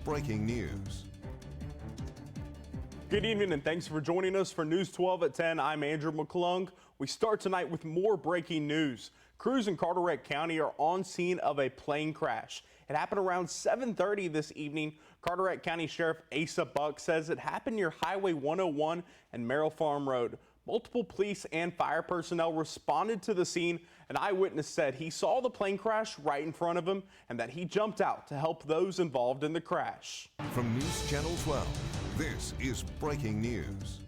breaking news. Good evening and thanks for joining us for News 12 at 10. I'm Andrew McClung. We start tonight with more breaking news. Crews in Carteret County are on scene of a plane crash. It happened around 7:30 this evening. Carteret County Sheriff Asa Buck says it happened near Highway 101 and Merrill Farm Road. Multiple police and fire personnel responded to the scene. An eyewitness said he saw the plane crash right in front of him and that he jumped out to help those involved in the crash. From News Channel 12, this is breaking news.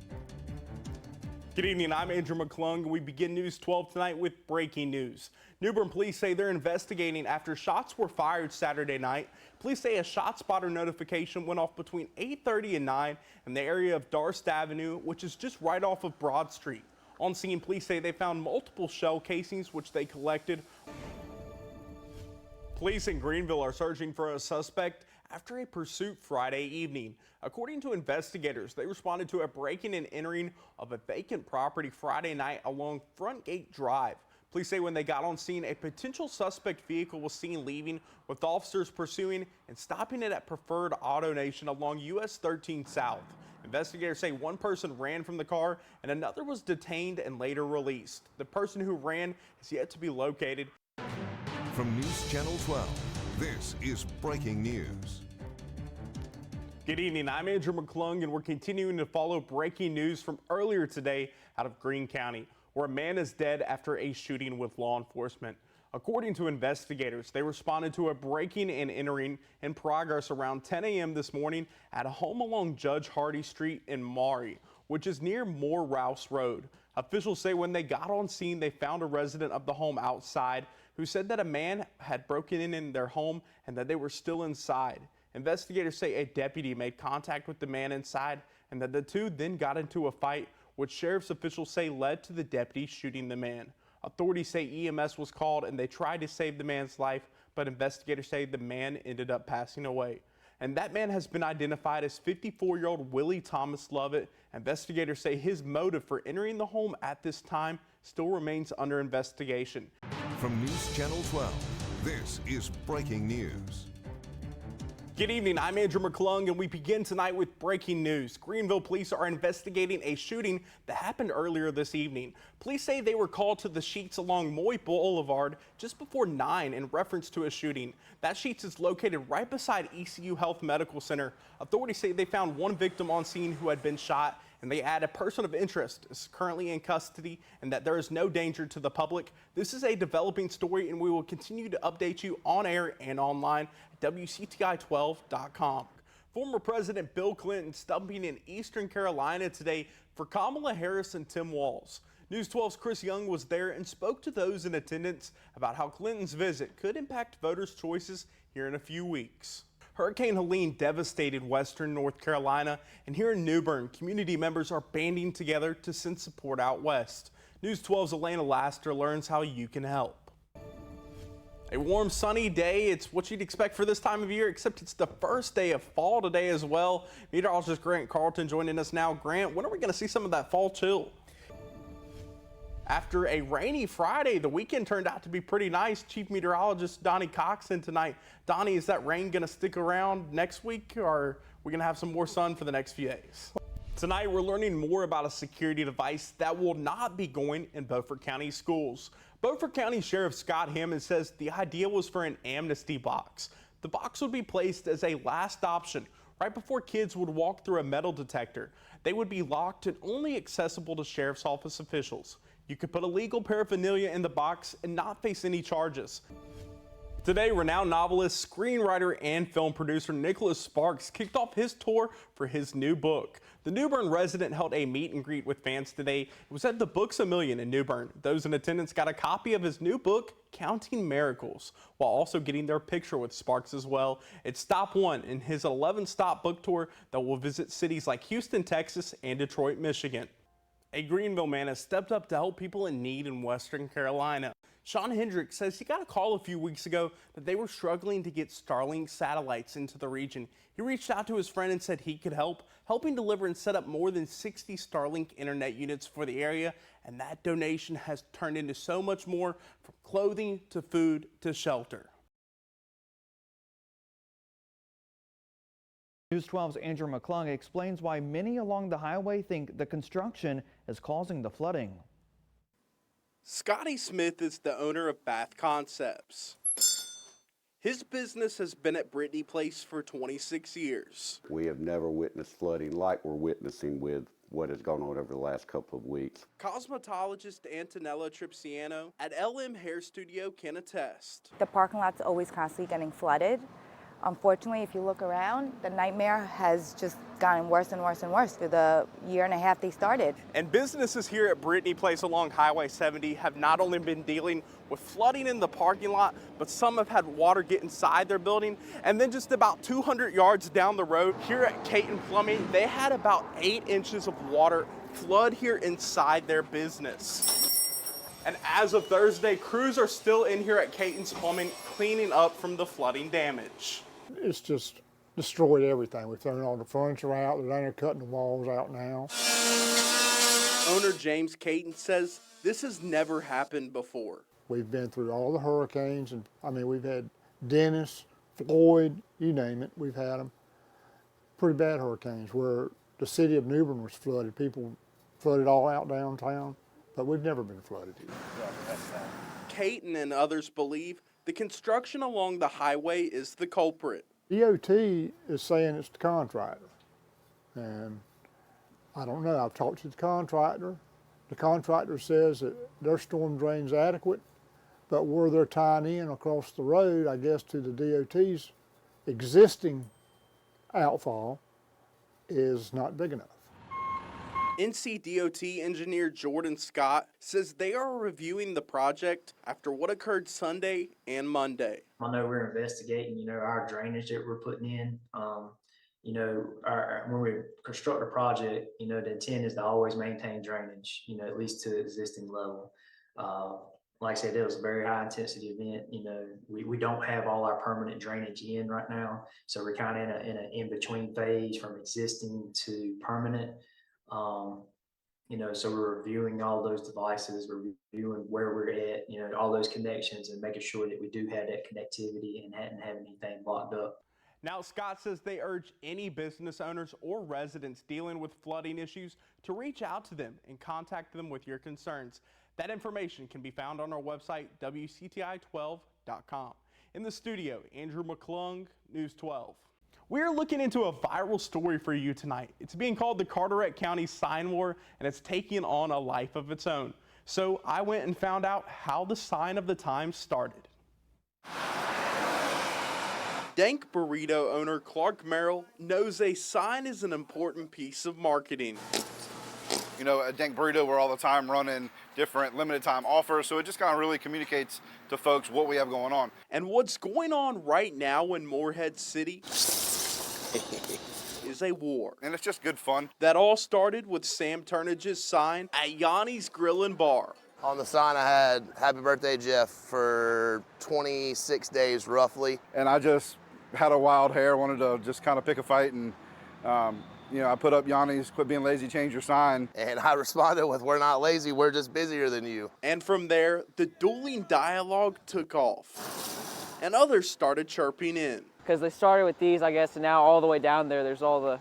Good evening, I'm Andrew McClung, and we begin News 12 tonight with breaking news. New Bern police say they're investigating after shots were fired Saturday night. Police say a shot spotter notification went off between 8:30 and 9 in the area of Darst Avenue, which is just right off of Broad Street. On scene, police say they found multiple shell casings, which they collected. Police in Greenville are searching for a suspect after a pursuit Friday evening. According to investigators, they responded to a breaking and entering of a vacant property Friday night along Front Gate Drive. Police say when they got on scene, a potential suspect vehicle was seen leaving, with officers pursuing and stopping it at Preferred Auto Nation along US 13 South. Investigators say one person ran from the car and another was detained and later released. The person who ran is yet to be located. From News Channel 12, this is breaking news. Good evening, I'm Andrew McClung, and we're continuing to follow breaking news from earlier today out of Greene County, where a man is dead after a shooting with law enforcement. According to investigators, they responded to a breaking and entering in progress around 10 a.m. this morning at a home along Judge Hardy Street in Maury, which is near Moore Rouse Road. Officials say when they got on scene, they found a resident of the home outside who said that a man had broken in their home and that they were still inside. Investigators say a deputy made contact with the man inside and that the two then got into a fight, which sheriff's officials say led to the deputy shooting the man. Authorities say EMS was called and they tried to save the man's life, but investigators say the man ended up passing away. And that man has been identified as 54-year-old Willie Thomas Lovett. Investigators say his motive for entering the home at this time still remains under investigation. From News Channel 12, this is breaking news. Good evening, I'm Andrew McClung, and we begin tonight with breaking news. Greenville police are investigating a shooting that happened earlier this evening. Police say they were called to the Sheets along Moy Boulevard just before 9 in reference to a shooting. That Sheets is located right beside ECU Health Medical Center. Authorities say they found one victim on scene who had been shot, and they add a person of interest is currently in custody and that there is no danger to the public. This is a developing story, and we will continue to update you on air and online at WCTI-12.com. Former President Bill Clinton stumping in Eastern Carolina today for Kamala Harris and Tim Walz. News 12's Chris Young was there and spoke to those in attendance about how Clinton's visit could impact voters' choices here in a few weeks. Hurricane Helene devastated western North Carolina, and here in New Bern, community members are banding together to send support out west. News 12's Elena Laster learns how you can help. A warm, sunny day. It's what you'd expect for this time of year, except it's the first day of fall today as well. Meteorologist Grant Carlton joining us now. Grant, when are we going to see some of that fall chill? After a rainy Friday, the weekend turned out to be pretty nice. Chief Meteorologist Donnie Coxon tonight. Donnie, is that rain going to stick around next week, or are we going to have some more sun for the next few days? Tonight, we're learning more about a security device that will not be going in Beaufort County schools. Beaufort County Sheriff Scott Hammond says the idea was for an amnesty box. The box would be placed as a last option right before kids would walk through a metal detector. They would be locked and only accessible to Sheriff's Office officials. You could put illegal paraphernalia in the box and not face any charges. Today, renowned novelist, screenwriter, and film producer Nicholas Sparks kicked off his tour for his new book. The New Bern resident held a meet and greet with fans today. It was at the Books A Million in New Bern. Those in attendance got a copy of his new book, Counting Miracles, while also getting their picture with Sparks as well. It's stop one in his 11-stop book tour that will visit cities like Houston, Texas, and Detroit, Michigan. A Greenville man has stepped up to help people in need in Western Carolina. Sean Hendricks says he got a call a few weeks ago that they were struggling to get Starlink satellites into the region. He reached out to his friend and said he could help, helping deliver and set up more than 60 Starlink internet units for the area. And that donation has turned into so much more, from clothing to food to shelter. News 12's Andrew McClung explains why many along the highway think the construction is causing the flooding. Scotty Smith is the owner of Bath Concepts. His business has been at Brittany Place for 26 years. We have never witnessed flooding like we're witnessing with what has gone on over the last couple of weeks. Cosmetologist Antonella Tripciano at LM Hair Studio can attest. The parking lot's always constantly getting flooded. Unfortunately, if you look around, the nightmare has just gotten worse and worse and worse through the year and a half they started. And businesses here at Brittany Place along Highway 70 have not only been dealing with flooding in the parking lot, but some have had water get inside their building. And then just about 200 yards down the road, here at Caton Plumbing, they had about 8 inches of water flood here inside their business. And as of Thursday, crews are still in here at Caton's Plumbing cleaning up from the flooding damage. It's just destroyed everything. We've thrown all the furniture out. They're down there cutting the walls out now. Owner James Caton says this has never happened before. We've been through all the hurricanes, and I mean, we've had Dennis, Floyd, you name it, we've had them. Pretty bad hurricanes where the city of New Bern was flooded. People flooded all out downtown, but we've never been flooded here. Caton and others believe the construction along the highway is the culprit. DOT is saying it's the contractor, and I don't know. I've talked to the contractor. The contractor says that their storm drain's adequate, but where they're tying in across the road, I guess, to the DOT's existing outfall is not big enough. NCDOT engineer Jordan Scott says they are reviewing the project after what occurred Sunday and Monday. I know we're investigating, our drainage that we're putting in. When we construct a project, the intent is to always maintain drainage, at least to the existing level. Like I said, it was a very high intensity event. We don't have all our permanent drainage in right now. So we're kind of in an in-between phase from existing to permanent. So we're reviewing all those devices, we're reviewing where we're at, all those connections, and making sure that we do have that connectivity and hadn't have anything blocked up. Now, Scott says they urge any business owners or residents dealing with flooding issues to reach out to them and contact them with your concerns. That information can be found on our website, WCTI12.com. In the studio, Andrew McClung, News 12. We're looking into a viral story for you tonight. It's being called the Carteret County Sign War, and it's taking on a life of its own. So I went and found out how the sign of the times started. Dank Burrito owner Clark Merrill knows a sign is an important piece of marketing. At Dank Burrito, we're all the time running different limited time offers, so it just kind of really communicates to folks what we have going on. And what's going on right now in Morehead City is a war. And it's just good fun. That all started with Sam Turnage's sign at Yanni's Grill and Bar. On the sign I had, "Happy Birthday, Jeff," for 26 days roughly. And I just had a wild hair, wanted to just kind of pick a fight, and I put up Yanni's "Quit Being Lazy, Change Your Sign." And I responded with, "We're not lazy, we're just busier than you." And from there, the dueling dialogue took off. And others started chirping in. Because they started with these, I guess, and now all the way down there, there's all the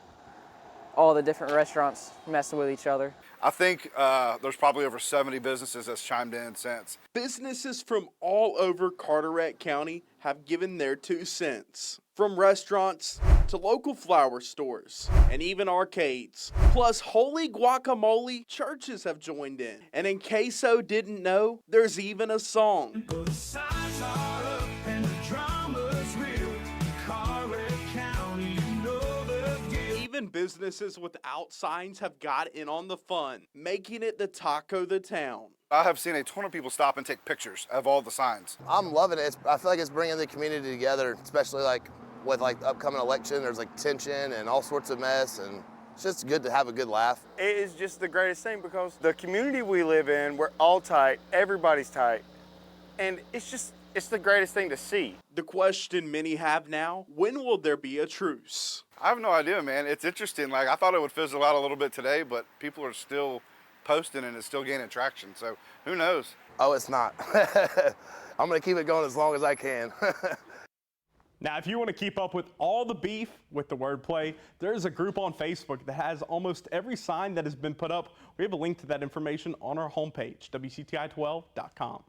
different restaurants messing with each other. I think there's probably over 70 businesses that's chimed in since. Businesses from all over Carteret County have given their 2 cents. From restaurants to local flower stores and even arcades. Plus, holy guacamole, churches have joined in. And in case you didn't know, there's even a song. The signs are up and the drama's real. Carteret County, you know the deal. Even businesses without signs have got in on the fun, making it the taco the town. I have seen a ton of people stop and take pictures of all the signs. I'm loving it. I feel like it's bringing the community together, especially with the upcoming election. There's tension and all sorts of mess, and it's just good to have a good laugh. It is just the greatest thing because the community we live in, we're all tight, everybody's tight, and it's the greatest thing to see. The question many have now, when will there be a truce? I have no idea, man. It's interesting. I thought it would fizzle out a little bit today, but people are still posting and it's still gaining traction, so who knows? Oh, it's not. I'm gonna keep it going as long as I can. Now, if you want to keep up with all the beef with the wordplay, there's a group on Facebook that has almost every sign that has been put up. We have a link to that information on our homepage, WCTI12.com.